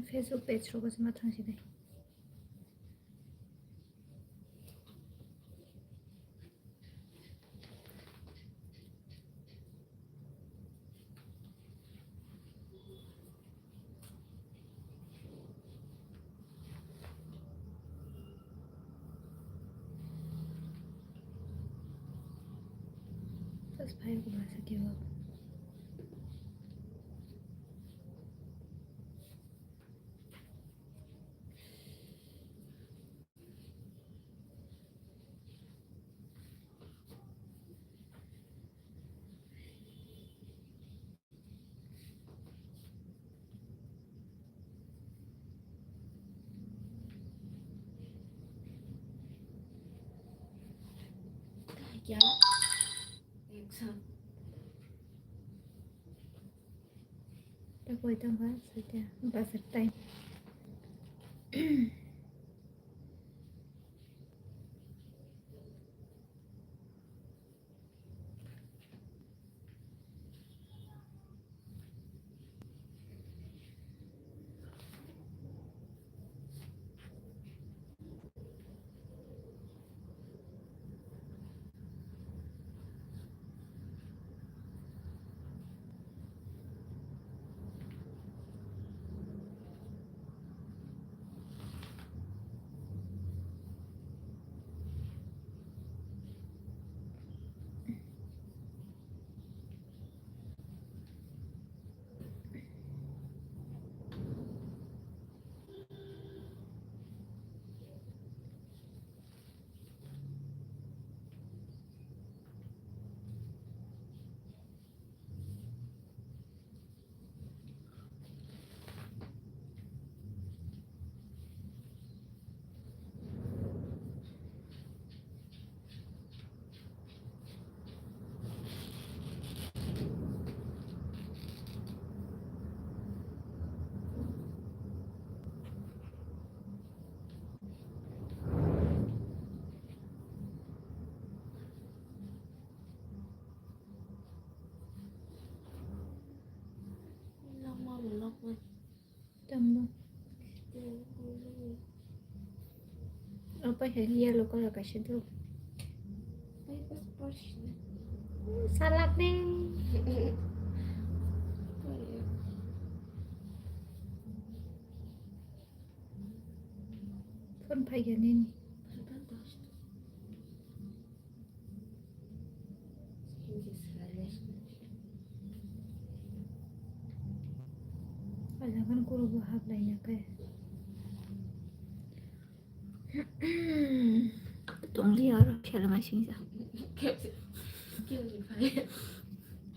페이스북 페이지로 가서 마찬가지네. Terus baik aku bahasa jawab. Ya, exam. Tak boleh tambah saja bahasa time. Lama. Tambah. Apa ya yellow color kasih tuh? Salah nih. Pun bagian ini. Alangan guru bahab lainnya kayak. Tunggu lihat, siapa masih